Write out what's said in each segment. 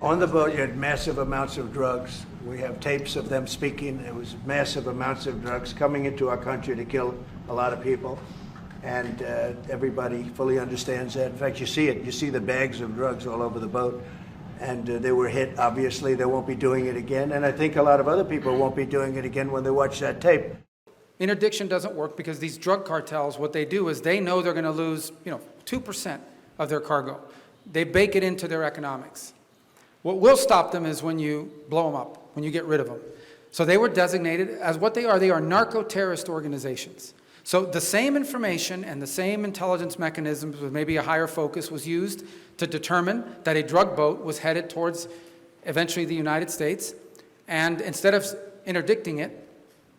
On the boat, you had massive amounts of drugs. We have tapes of them speaking. It was massive amounts of drugs coming into our country to kill a lot of people. And everybody fully understands that. In fact, you see it. You see the bags of drugs all over the boat. And they were hit, obviously. They won't be doing it again. And I think a lot of other people won't be doing it again when they watch that tape. Interdiction doesn't work because these drug cartels, what they do is they know they're going to lose 2% of their cargo. They bake it into their economics. What will stop them is when you blow them up, when you get rid of them. So they were designated as what they are narco-terrorist organizations. So the same information and the same intelligence mechanisms with maybe a higher focus was used to determine that a drug boat was headed towards eventually the United States. And instead of interdicting it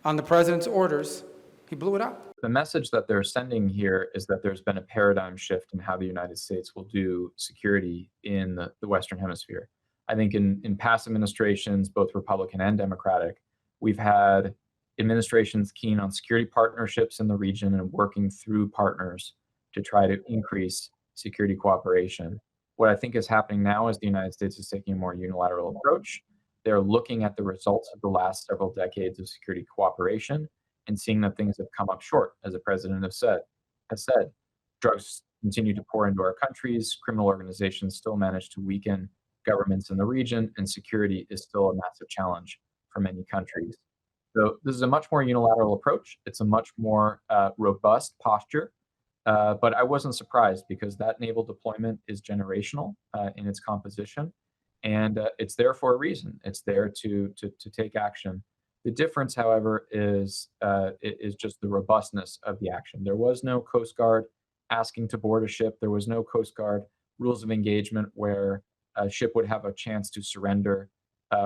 on the president's orders, he blew it up. The message that they're sending here is that there's been a paradigm shift in how the United States will do security in the Western Hemisphere. I think in past administrations, both Republican and Democratic, we've had administrations keen on security partnerships in the region and working through partners to try to increase security cooperation. What I think is happening now is the United States is taking a more unilateral approach. They're looking at the results of the last several decades of security cooperation and seeing that things have come up short, as the president has said. Drugs continue to pour into our countries, criminal organizations still manage to weaken governments in the region, and security is still a massive challenge for many countries. So this is a much more unilateral approach. It's a much more robust posture, but I wasn't surprised because that naval deployment is generational in its composition, and it's there for a reason. It's there to take action. The difference, however, is just the robustness of the action. There was no Coast Guard asking to board a ship. There was no Coast Guard rules of engagement where a ship would have a chance to surrender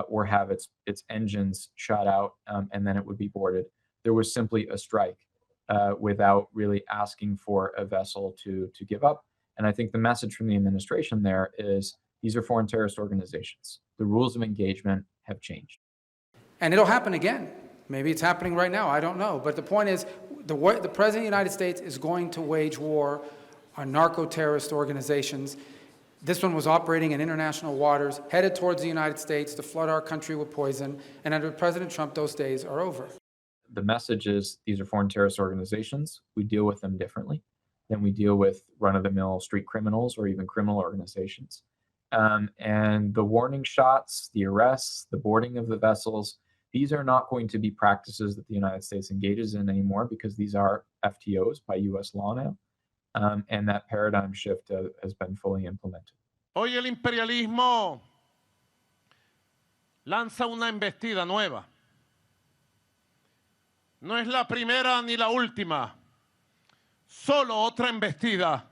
or have its engines shot out and then it would be boarded. There was simply a strike without really asking for a vessel to give up. And I think the message from the administration there is these are foreign terrorist organizations. The rules of engagement have changed. And it'll happen again. Maybe it's happening right now. I don't know. But the point is, the President of the United States is going to wage war on narco-terrorist organizations. This one was operating in international waters, headed towards the United States to flood our country with poison. And under President Trump, those days are over. The message is these are foreign terrorist organizations. We deal with them differently than we deal with run-of-the-mill street criminals or even criminal organizations. And the warning shots, the arrests, the boarding of the vessels, these are not going to be practices that the United States engages in anymore because these are FTOs by U.S. law now. And that paradigm shift has been fully implemented. Hoy el imperialismo lanza una embestida nueva. No es la primera ni la última, solo otra embestida.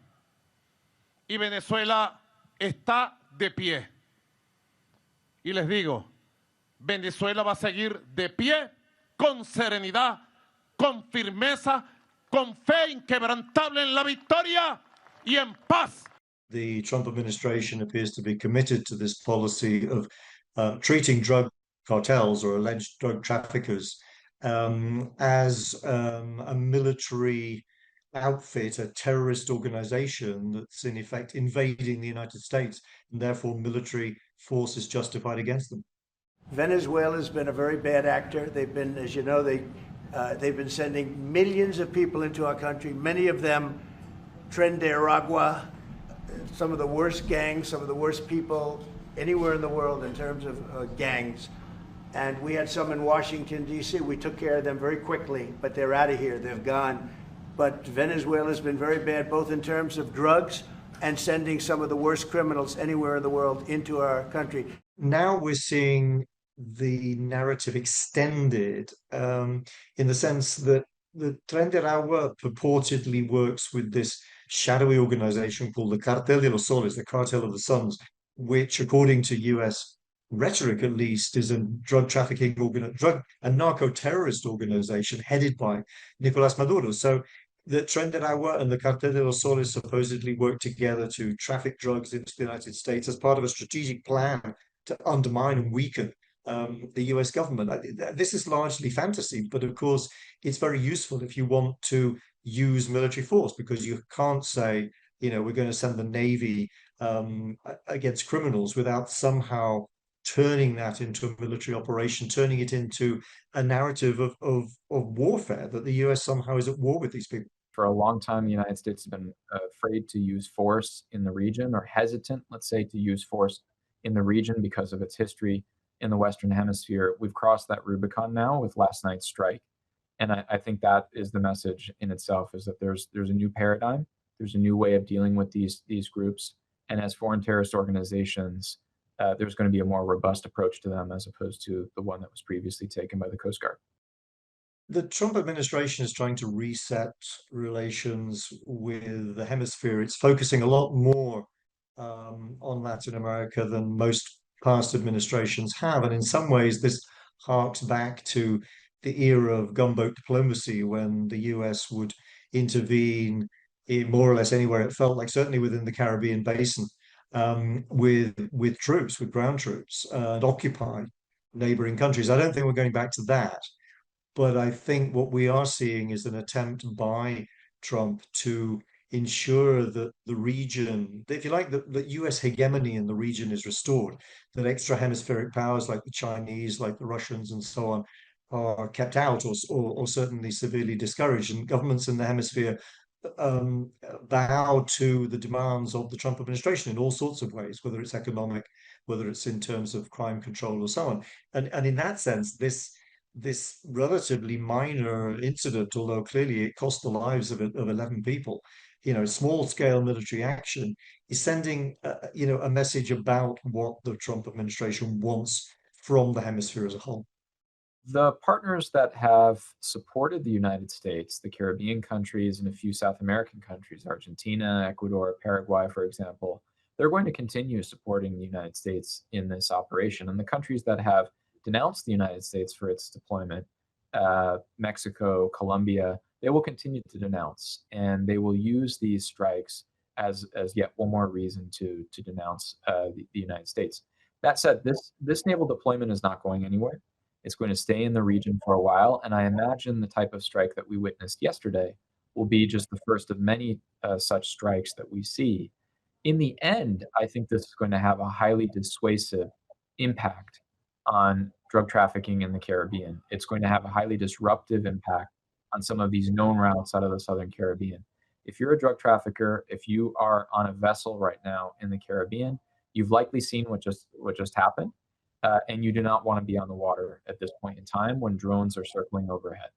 Y Venezuela está de pie. Y les digo, Venezuela va a seguir de pie, con serenidad, con firmeza, con fe inquebrantable en la victoria y en paz. The Trump administration appears to be committed to this policy of treating drug cartels or alleged drug traffickers as a military outfit, a terrorist organization that's in effect invading the United States, and therefore military force is justified against them. Venezuela's been a very bad actor. They've been, as you know, they've been sending millions of people into our country, many of them Tren de Aragua, some of the worst gangs, some of the worst people anywhere in the world in terms of gangs. And we had some in Washington, D.C. We took care of them very quickly, but they're out of here. They've gone. But Venezuela's been very bad, both in terms of drugs and sending some of the worst criminals anywhere in the world into our country. Now we're seeing the narrative extended in the sense that the Tren de Aragua purportedly works with this shadowy organization called the Cartel de los Soles, the Cartel of the Suns, which, according to US rhetoric at least, is a drug trafficking a narco-terrorist organization headed by Nicolas Maduro. So the Tren de Aragua and the Cartel de los Soles supposedly work together to traffic drugs into the United States as part of a strategic plan to undermine and weaken the US government. This is largely fantasy, but of course it's very useful if you want to use military force, because you can't say, you know, we're going to send the Navy against criminals without somehow turning that into a military operation, turning it into a narrative of warfare, that the US somehow is at war with these people. For a long time, the United States has been afraid to use force in the region, or hesitant, let's say, to use force in the region because of its history in the Western Hemisphere. We've crossed that Rubicon now with last night's strike. And I think that is the message in itself, is that there's a new paradigm, there's a new way of dealing with these groups. And as foreign terrorist organizations, there's going to be a more robust approach to them as opposed to the one that was previously taken by the Coast Guard. The Trump administration is trying to reset relations with the hemisphere. It's focusing a lot more on Latin America than most past administrations have. And in some ways, this harks back to the era of gunboat diplomacy when the US would intervene in more or less anywhere it felt like, certainly within the Caribbean basin, with troops, with ground troops, and occupy neighboring countries. I don't think we're going back to that. But I think what we are seeing is an attempt by Trump to ensure that the region, if you like, the US hegemony in the region is restored, that extra hemispheric powers like the Chinese, like the Russians, and so on, are kept out or certainly severely discouraged. And governments in the hemisphere bow to the demands of the Trump administration in all sorts of ways, whether it's economic, whether it's in terms of crime control, or so on. And in that sense, this relatively minor incident, although clearly it cost the lives of 11 people, small scale military action, is sending a message about what the Trump administration wants from the hemisphere as a whole. The partners that have supported the United States, the Caribbean countries and a few South American countries, Argentina, Ecuador, Paraguay, for example, they're going to continue supporting the United States in this operation. And the countries that have denounced the United States for its deployment, Mexico, Colombia, they will continue to denounce, and they will use these strikes as yet one more reason to denounce the United States. That said, this naval deployment is not going anywhere. It's going to stay in the region for a while, and I imagine the type of strike that we witnessed yesterday will be just the first of many such strikes that we see. In the end, I think this is going to have a highly dissuasive impact on drug trafficking in the Caribbean. It's going to have a highly disruptive impact on some of these known routes out of the Southern Caribbean. If you're a drug trafficker, if you are on a vessel right now in the Caribbean, you've likely seen what just happened, and you do not want to be on the water at this point in time when drones are circling overhead.